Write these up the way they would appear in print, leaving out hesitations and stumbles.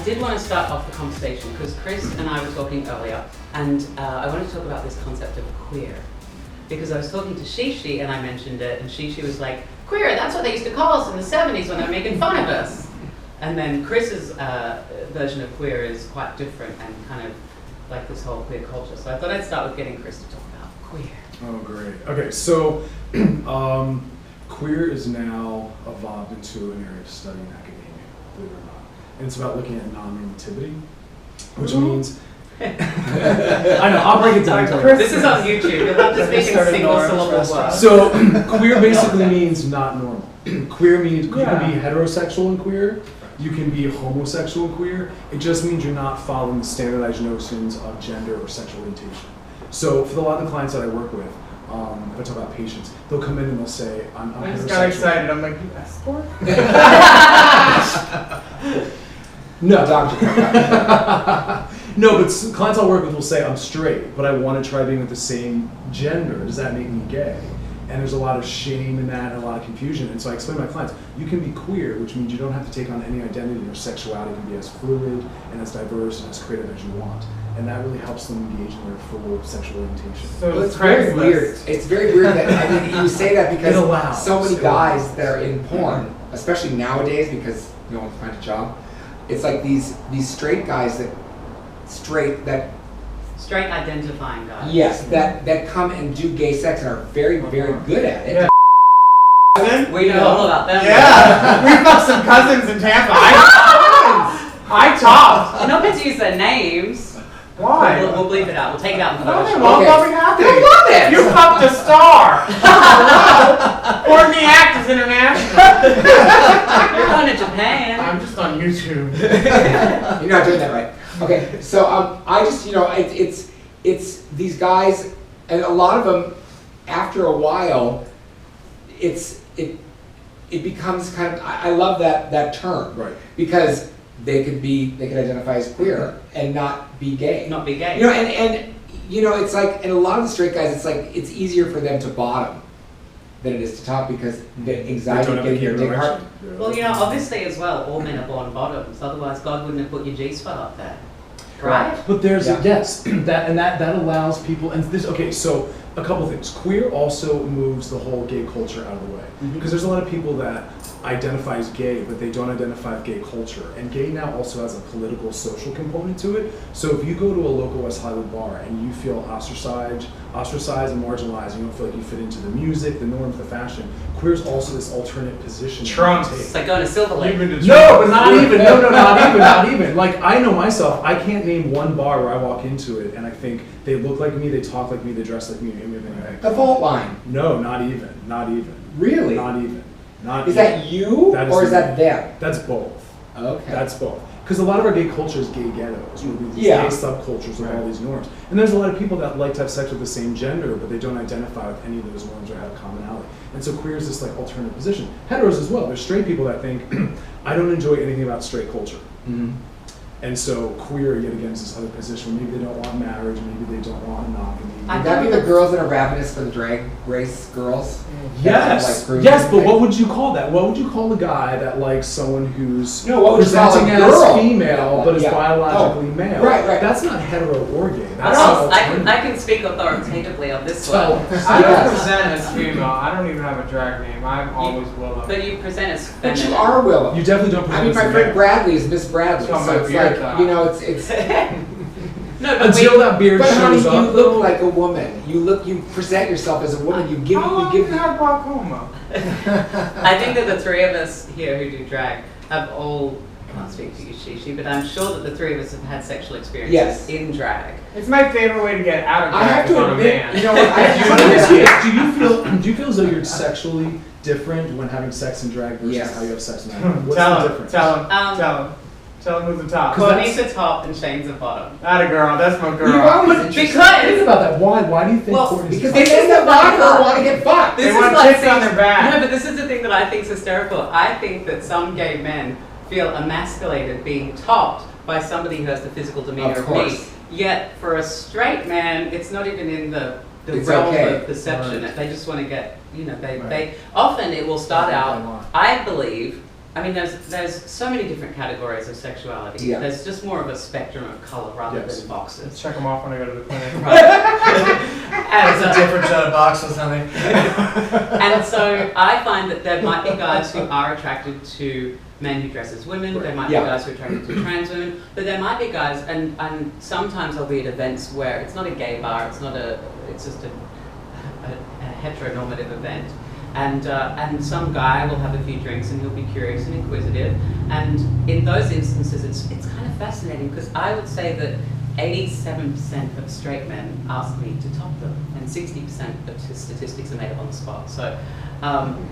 did want to start off the conversation because Chris and I were talking earlier, and I wanted to talk about this concept of queer. Because I was talking to Shishi and I mentioned it, and Shishi was like, queer, that's what they used to call us in the 70s when they were making fun of us. And then Chris's version of queer is quite different and kind of like this whole queer culture. So I thought I'd start with getting Chris to talk about queer. Oh, great. Okay, so queer is now evolved into an area of study in academia, believe it or not. And it's about looking at non-normativity, which means... I know, I'll break it down. This is on YouTube. You'll have to speak in single-syllable words. So, queer basically means not normal. Queer means you can be heterosexual and queer. You can be homosexual and queer. It just means you're not following the standardized notions of gender or sexual orientation. So, for a lot of the clients that I work with, if I talk about patients, they'll come in and they'll say, I'm I heterosexual. just got excited. I'm like, you escort? No, doctor. No, but clients I'll work with will say, I'm straight, but I want to try being with the same gender. Does that make me gay? And there's a lot of shame in that and a lot of confusion. And so I explain to my clients, you can be queer, which means you don't have to take on any identity. Your sexuality can be as fluid and as diverse and as creative as you want. And that really helps them engage in their full sexual orientation. So well, it's very weird. It's very weird that, I mean, you say that because so many guys that are in porn, especially nowadays because no one can find a job, it's like these straight guys straight identifying guys. Yes, that come and do gay sex and are very, very good at it. Yeah. We know all about them. Yeah, we fucked some cousins in Tampa. I talked. You're not meant to use their names. Why? We'll bleep it out. We'll take it out in the No, photo. they won't. They'll be happy. They love it. You fucked a star. Courtney Talks International. You're going to Japan. I'm just on YouTube. You're not doing that right. Okay, so I just, it's these guys, and a lot of them, after a while, it becomes kind of, I love that term, Right. because they could identify as queer and not be gay. Not be gay. And it's like, and a lot of the straight guys, it's like, it's easier for them to bottom than it is to top because the anxiety of getting your dick hard. Well, obviously as well, all men are born bottoms. Otherwise, God wouldn't have put your G-spot up there, right? But there's that allows people, and this, okay, so a couple things. Queer also moves the whole gay culture out of the way. Because there's a lot of people that identify as gay, but they don't identify with gay culture. And gay now also has a political, social component to it. So if you go to a local West Hollywood bar and you feel ostracized and marginalized, you don't feel like you fit into the music, the norms, the fashion, queer is also this alternate position. Trunks. It's like going to Silver Lake. No, but not even. No, not even. Like, I know myself, I can't name one bar where I walk into it and I think they look like me, they talk like me, they dress like me, and everything like The fault line. No, not even. Really? Not even. Is that you, or is that them? That's both. Okay. That's both. Because a lot of our gay culture is gay ghettos, where these Yeah. gay subcultures with all these norms. And there's a lot of people that like to have sex with the same gender, but they don't identify with any of those norms or have commonality. And so queer is this like alternative position. Heteros as well. There's straight people that think, I don't enjoy anything about straight culture. Mm-hmm. And so queer, yet again, is this other position where maybe they don't want marriage, maybe they don't want monogamy. Would that be the girls that are ravenous for the drag race girls? Yes, yes, but what would you call that? What would you call a guy that likes someone who's what would you call presenting a as girl? female but is biologically male? Right. That's not hetero or gay. I can speak authoritatively on this one. I don't present as female. I don't even have a drag name. I'm always Willow. But you present as But feminine. you are Willow. You definitely don't present I mean, as my a friend man. Bradley is Miss Bradley, That's so my it's beard like, it's. No, but Until that beard But honey, shows you up. look like a woman. You present yourself as a woman. You give How long you give you had glaucoma? I think that the three of us here who do drag have all, I can't speak for you, Shishi, but I'm sure that the three of us have had sexual experiences Yes. in drag. It's my favorite way to get out of drag. I have to on a admit, man. you know what? But in this case, do you feel as though you're sexually different when having sex in drag versus Yes. how you have sex in drag? What's Tell the him. difference? Tell him who's the top. Courtney's the top and Shane's the bottom. Atta girl. That's my girl. You've always Think Because about that. Why do you think Well, Courtney's because the they This is think that the black funny girl part. want to get fucked. They This want is like chicks on their back. No, but this is the thing that I think is hysterical. I think that some gay men feel emasculated being topped by somebody who has the physical demeanor Of of me. course. Yet for a straight man, it's not even in the It's realm okay. of perception. Right. They just want to get, they Right. often it will start out, I believe, I mean, there's so many different categories of sexuality. Yeah. There's just more of a spectrum of color rather Yes. than Let's boxes. check them off when I go to the clinic. And, It's a different set of boxes, honey. and so I find that there might be guys who are attracted to men who dress as women, there might be Yeah. guys who are attracted to trans women, but there might be guys, and sometimes I'll be at events where it's not a gay bar, it's just a heteronormative event. And some guy will have a few drinks and he'll be curious and inquisitive. And in those instances, it's kind of fascinating because I would say that 87% of straight men ask me to top them, and 60% of statistics are made up on the spot. So,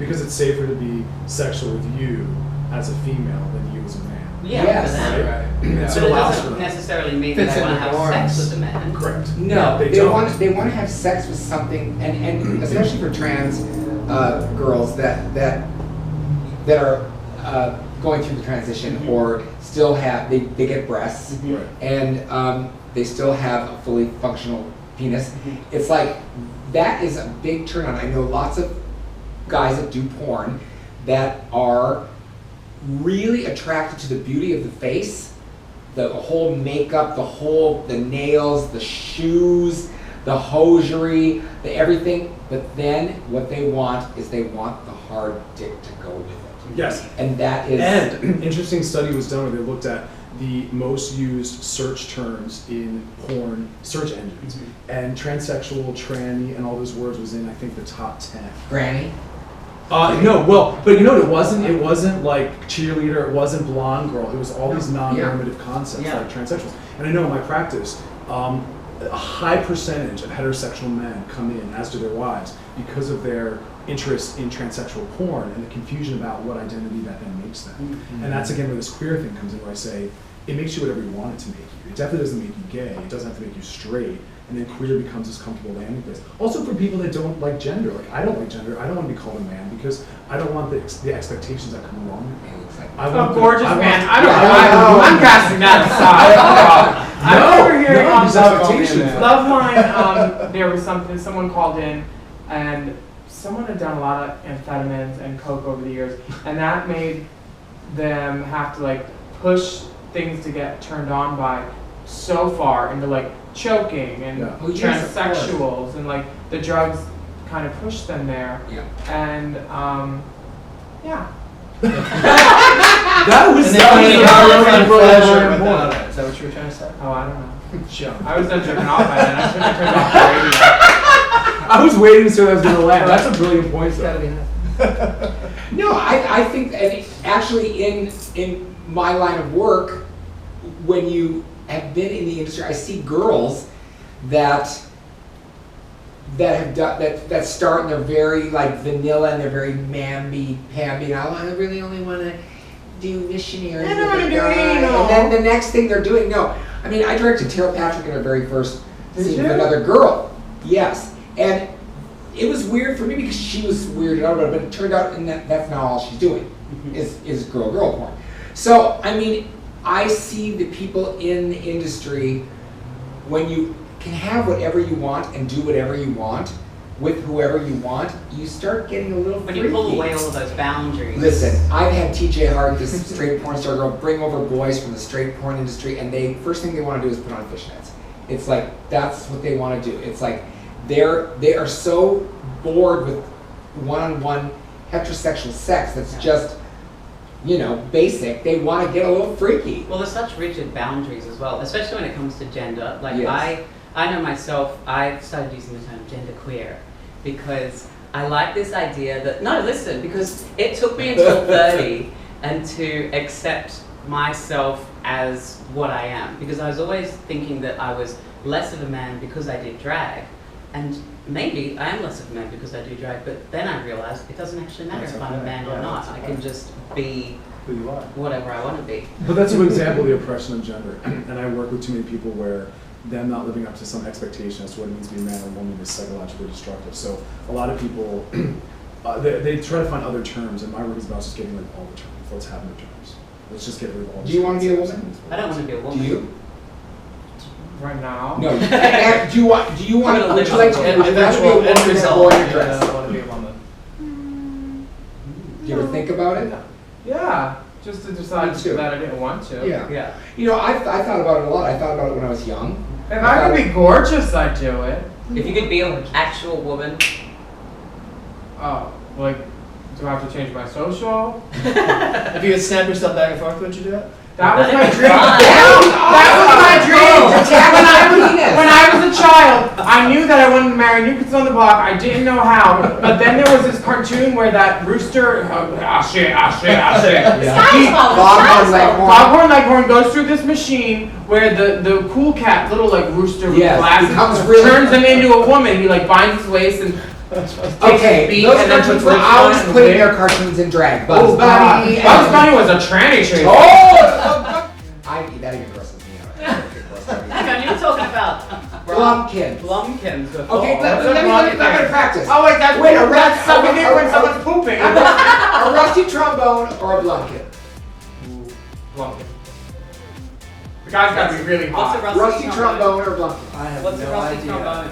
Because it's safer to be sexual with you as a female than you as a man. yeah, Yes. for them. Right. Yeah. But So it allows for doesn't that. necessarily mean Fits that they in want to the have norms. sex with a man. Correct. No, They they don't. want to have sex with something, and especially for trans girls that are going through the transition or still have they get breasts Right. and they still have a fully functional penis. It's like that is a big turn on. I know lots of guys that do porn that are really attracted to the beauty of the face, the whole makeup, the nails, the shoes, the hosiery, the everything. But then what they want is they want the hard dick to go with it. Yes. And that is And interesting study was done where they looked at the most used search terms in porn search engines. And transsexual, tranny, and all those words was in, I think, the top 10. granny. No, well, but you know what, it wasn't like cheerleader, it wasn't blonde girl, it was all these non-normative concepts Yeah. like transsexuals. And I know in my practice, a high percentage of heterosexual men come in, as do their wives, because of their interest in transsexual porn and the confusion about what identity that then makes them. And that's again where this queer thing comes in, where I say, it makes you whatever you want it to make you. It definitely doesn't make you gay, it doesn't have to make you straight. And then queer becomes this comfortable landing place. Also for people that don't like gender, like I don't like gender, I don't want to be called a man because I don't want the expectations that come along with it. I A want gorgeous man. I don't Yeah, know. I I'm casting that aside. I'm over here no, on these Love expectations. Line. There was someone called in, and someone had done a lot of amphetamines and coke over the years, and that made them have to like push things to get turned on by so far into like choking and Yeah. Oh, yes, of course. transsexuals, and like the drugs kind of push them there. Yeah. And yeah. That was And they that find was it a hard to really find important pleasure point. without it. Is that what you were trying to say? Oh, I don't know. Sure. I was done jerking off by then. I should have turned off the radio. I was waiting to see what I was going to land. That's a brilliant point, though. No, I think, and actually in my line of work, when you have been in the industry, I see girls that have done that start and they're very like vanilla and they're very mamby-pamby, and I really only want to do missionary. I don't wanna do guy. anal. And then the next thing they're doing, no. I mean, I directed Tara Patrick in her very first Did scene you? with another girl. Yes, and it was weird for me because she was weirded out about it, but it turned out that's not all she's doing is girl porn. So I mean, I see the people in the industry, when you can have whatever you want and do whatever you want with whoever you want, you start getting a little When freaky. you pull away all of those boundaries. Listen, I've had TJ Hart, this straight porn star girl, bring over boys from the straight porn industry, and first thing they want to do is put on fishnets. It's like that's what they want to do. It's like they are so bored with one-on-one heterosexual sex that's just, basic. They want to get a little freaky. Well, there's such rigid boundaries as well, especially when it comes to gender. Like Yes. I know myself, I've started using the term genderqueer because I like this idea that, no, listen, because it took me until 30 and to accept myself as what I am, because I was always thinking that I was less of a man because I did drag, and maybe I am less of a man because I do drag, but then I realized it doesn't actually matter That's if I'm a okay. man or Yeah, not. that's I can okay. just be Who you are. whatever I want to be. But that's an example of the oppression of gender. And I work with too many people where them not living up to some expectation as to what it means to be a man or woman is psychologically destructive. So a lot of people, they try to find other terms, and my work is about just getting rid of all the terms. Let's have no terms. Let's just get rid of all the Do you want to be a concepts. woman? I don't want to be a Do woman. you? Right now. No. Do you want? Do you want? I'm gonna Would you live like to? on Would you rather be a Eventual woman end than a result. boy in a Yeah, dress? I want to be a woman. Do you ever think about it? Yeah, just to decide Me too. that I didn't want to. Yeah. Yeah. You know, I thought about it a lot. I thought about it when I was young. If I could be gorgeous, I'd do it. If you could be an actual woman, Oh, like, do I have to change my social? If you could snap yourself back and forth, would you do it? That was my That'd be dream. fun. That was my dream. Attack When I on was penis. when I was a child, I knew that I wanted to marry New Kids on the Block. I didn't know how, but then there was this cartoon where that rooster, shit. Foghorn Leghorn goes through this machine where the cool cat, little like rooster with Yes, glasses, becomes really- turns him into a woman. He like binds his waist and takes Okay, his beak those and then cartoons puts were lips on always it and putting wig. their cartoons in drag. Oh Bugs God! Bunny. Bugs Bunny was a tranny chaser. Oh! That even grosses me out. hang on, you're talking about Blumpkins. Blumpkins before. Okay, let What's me. a I Blumpkin? gotta practice. Oh wait, that's Wait, that's sucking dick when someone's pooping. A rusty trombone or a blumpkin? Blumpkin. The guy's gotta be really What's a hot. rusty Rusty trombone? trombone or blumpkin? I have What's no a rusty idea. trombone?